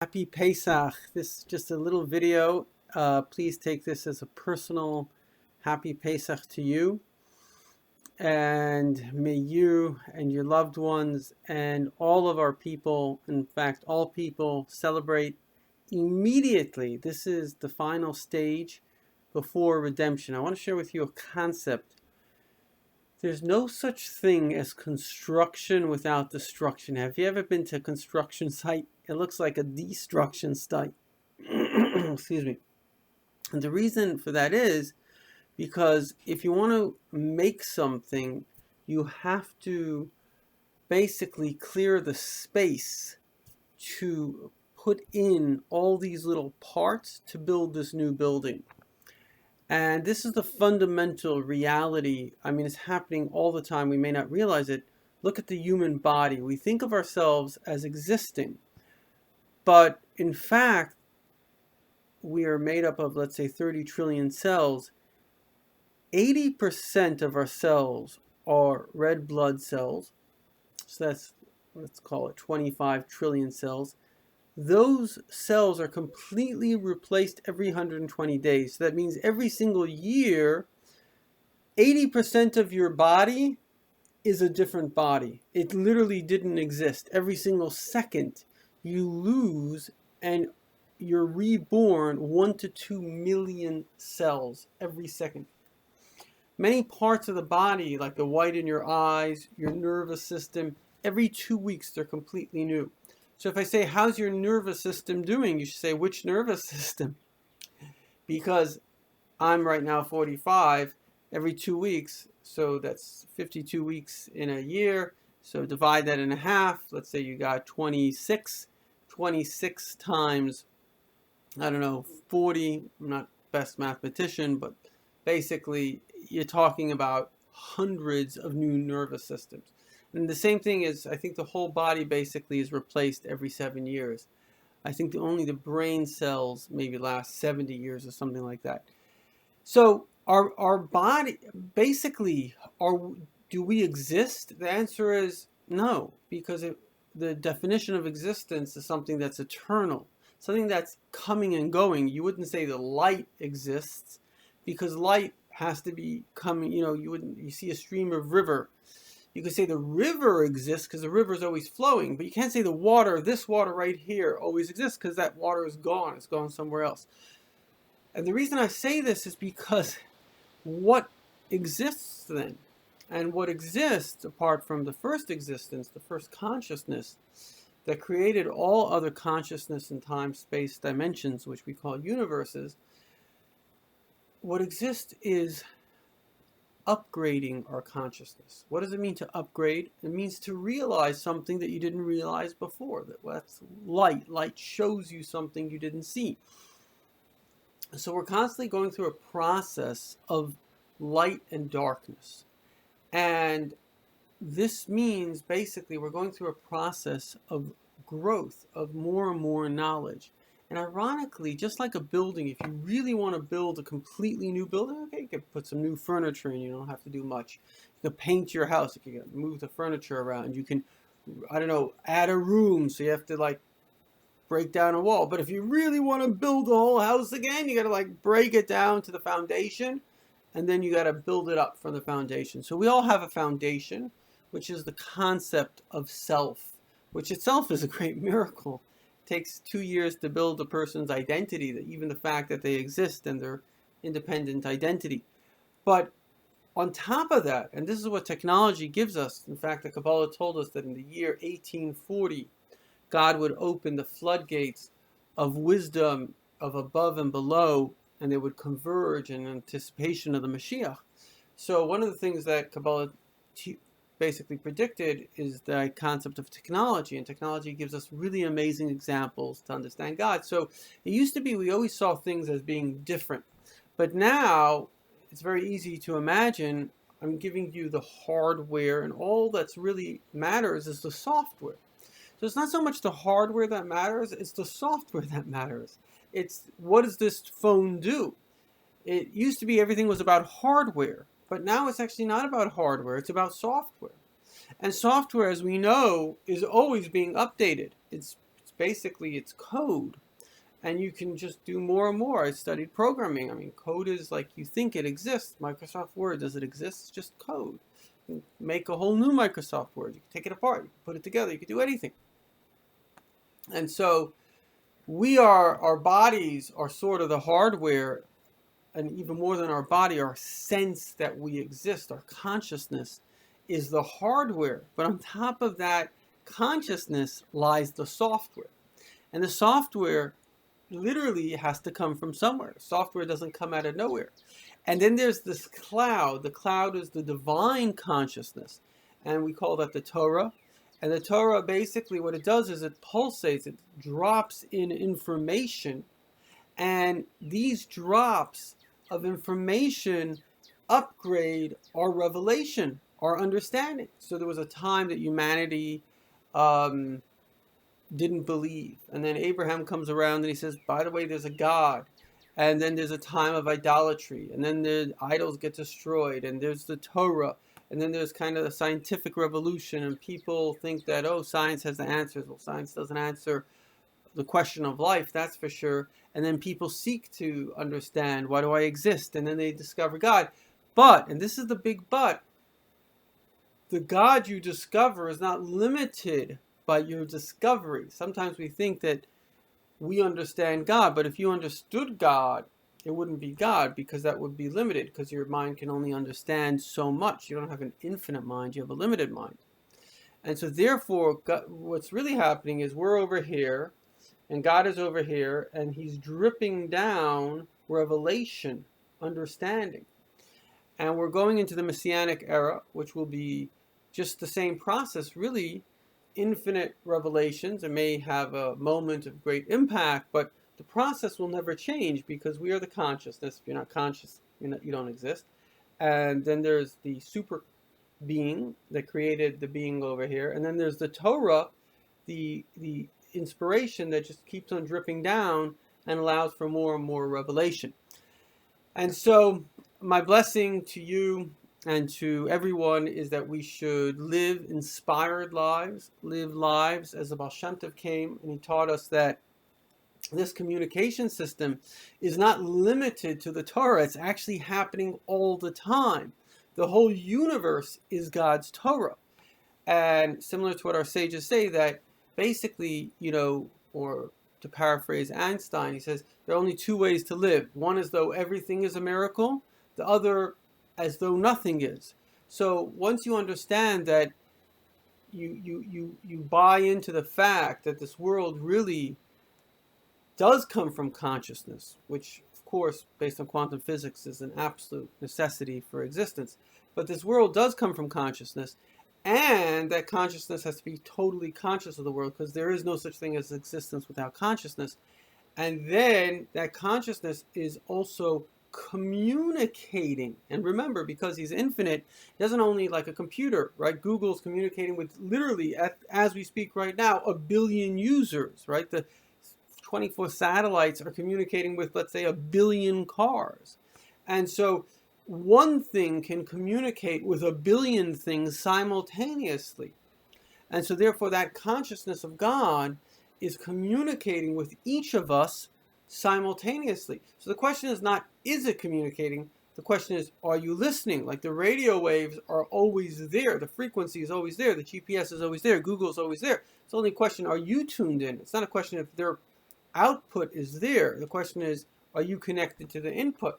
Happy Pesach. This is just a little video. Please take this as a personal Happy Pesach to you. And may you and your loved ones and all of our people, in fact, all people, celebrate immediately. This is the final stage before redemption. I want to share with you a concept. There's no such thing as construction without destruction. Have you ever been to a construction site? It looks like a destruction site. Excuse me. And the reason for that is because if you want to make something, you have to basically clear the space to put in all these little parts to build this new building. And this is the fundamental reality. I mean, it's happening all the time. We may not realize it. Look at the human body. We think of ourselves as existing. But in fact, we are made up of, let's say, 30 trillion cells. 80% of our cells are red blood cells. So that's, let's call it 25 trillion cells. Those cells are completely replaced every 120 days. So that means every single year, 80% of your body is a different body. It literally didn't exist. Every single second you lose and you're reborn 1 to 2 million cells every second. Many parts of the body, like the white in your eyes, your nervous system, every 2 weeks they're completely new. So if I say, how's your nervous system doing? You should say, which nervous system? Because I'm right now 45, every 2 weeks, so that's 52 weeks in a year. So divide that in half. Let's say you got 26. 26 times, I don't know, 40. I'm not best mathematician, but basically you're talking about hundreds of new nervous systems. And the same thing is, I think the whole body basically is replaced every 7 years. I think only the brain cells maybe last 70 years or something like that. So our body, basically, do we exist? The answer is no, because the definition of existence is something that's eternal, something that's coming and going. You wouldn't say the light exists, because light has to be coming. You see a stream of river. You could say the river exists because the river is always flowing, but you can't say the water, this water right here, always exists because that water is gone. It's gone somewhere else. And the reason I say this is because what exists then? And what exists, apart from the first existence, the first consciousness that created all other consciousness and time, space, dimensions, which we call universes, what exists is upgrading our consciousness. What does it mean to upgrade? It means to realize something that you didn't realize before. That's light. Light shows you something you didn't see. So we're constantly going through a process of light and darkness. And this means basically we're going through a process of growth, of more and more knowledge. And ironically, just like a building, if you really want to build a completely new building, okay, you can put some new furniture in, you don't have to do much. You can paint your house, you can move the furniture around, you can, I don't know, add a room, so you have to like break down a wall. But if you really want to build the whole house again, you got to like break it down to the foundation, and then you got to build it up from the foundation. So we all have a foundation, which is the concept of self, which itself is a great miracle. Takes 2 years to build a person's identity, that even the fact that they exist and their independent identity. But on top of that, and this is what technology gives us, in fact, the Kabbalah told us that in the year 1840, God would open the floodgates of wisdom of above and below, and they would converge in anticipation of the Mashiach. So one of the things that Kabbalah basically predicted is the concept of technology, and technology gives us really amazing examples to understand God. So it used to be we always saw things as being different, but now it's very easy to imagine I'm giving you the hardware, and all that's really matters is the software. So it's not so much the hardware that matters, it's the software that matters. It's what does this phone do? It used to be everything was about hardware, but now it's actually not about hardware, it's about software. And software, as we know, is always being updated. It's basically it's code. And you can just do more and more. I studied programming. I mean, code is like you think it exists. Microsoft Word, does it exist? It's just code. You can make a whole new Microsoft Word. You can take it apart. You can put it together. You can do anything. And so our bodies are sort of the hardware, and even more than our body, our sense that we exist, our consciousness is the hardware. But on top of that consciousness lies the software. And the software literally has to come from somewhere. Software doesn't come out of nowhere. And then there's this cloud. The cloud is the divine consciousness. And we call that the Torah. And the Torah, basically what it does is it pulsates, it drops in information. And these drops of information upgrade our revelation, our understanding. So there was a time that humanity didn't believe. And then Abraham comes around and he says, by the way, there's a God. And then there's a time of idolatry. And then the idols get destroyed. And there's the Torah. And then there's kind of the scientific revolution. And people think that, oh, science has the answers. Well, science doesn't answer the question of life, that's for sure. And then people seek to understand, why do I exist? And then they discover God. But, and this is the big but, the God you discover is not limited by your discovery. Sometimes we think that we understand God, but if you understood God, it wouldn't be God, because that would be limited, because your mind can only understand so much. You don't have an infinite mind, you have a limited mind. And so therefore, God, what's really happening is we're over here, and God is over here, and he's dripping down revelation, understanding. And we're going into the Messianic era, which will be just the same process, really, infinite revelations. It may have a moment of great impact, but the process will never change, because we are the consciousness. If you're not conscious, you don't exist. And then there's the super being that created the being over here. And then there's the Torah, the inspiration that just keeps on dripping down and allows for more and more revelation. And so my blessing to you and to everyone is that we should live inspired lives, live lives as the Baal Shem Tov came, and he taught us that this communication system is not limited to the Torah. It's actually happening all the time. The whole universe is God's Torah. And similar to what our sages say, that basically, or to paraphrase Einstein, he says, there are only two ways to live. One is though everything is a miracle, the other as though nothing is. So once you understand that you buy into the fact that this world really does come from consciousness, which of course, based on quantum physics, is an absolute necessity for existence. But this world does come from consciousness, and that consciousness has to be totally conscious of the world, because there is no such thing as existence without consciousness. And then that consciousness is also communicating. And remember, because he's infinite, he doesn't only like a computer, right? Google's communicating with literally, as we speak right now, 1 billion users, right? The 24 satellites are communicating with, let's say, 1 billion cars. And so one thing can communicate with 1 billion things simultaneously. And so therefore that consciousness of God is communicating with each of us simultaneously. So the question is not, is it communicating? The question is, are you listening? Like the radio waves are always there. The frequency is always there. The GPS is always there. Google is always there. It's only a question, are you tuned in? It's not a question if their output is there. The question is, are you connected to the input?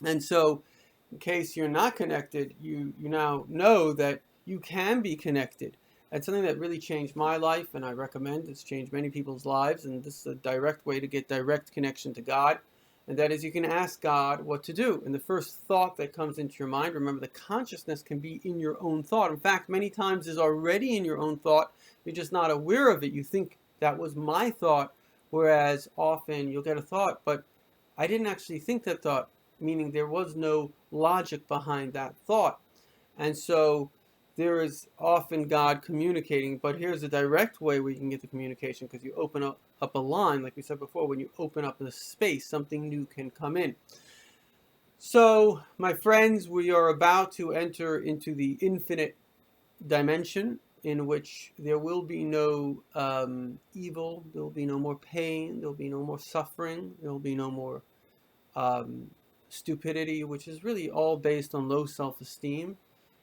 And so in case you're not connected, you now know that you can be connected. It's something that really changed my life, and I recommend. It's changed many people's lives, and this is a direct way to get direct connection to God. And that is, you can ask God what to do. And the first thought that comes into your mind, remember, the consciousness can be in your own thought. In fact, many times is already in your own thought. You're just not aware of it. You think that was my thought, whereas often you'll get a thought, but I didn't actually think that thought, meaning there was no logic behind that thought. And so there is often God communicating, but here's a direct way where you can get the communication, because you open up a line, like we said before. When you open up the space, something new can come in. So, my friends, we are about to enter into the infinite dimension, in which there will be no evil, there will be no more pain, there will be no more suffering, there will be no more um, stupidity, which is really all based on low self-esteem.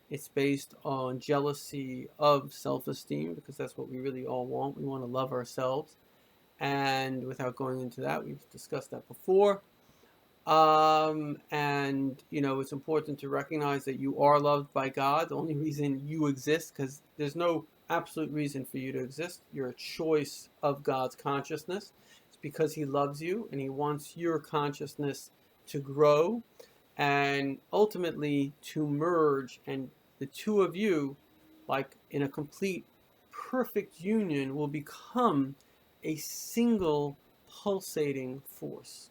It's based on jealousy of self-esteem, because that's what we really all want. We want to love ourselves. And without going into that, we've discussed that before. And it's important to recognize that you are loved by God. The only reason you exist, because there's no absolute reason for you to exist. You're a choice of God's consciousness. It's because He loves you and He wants your consciousness to grow and ultimately to merge, and the two of you, like in a complete perfect union, will become a single pulsating force.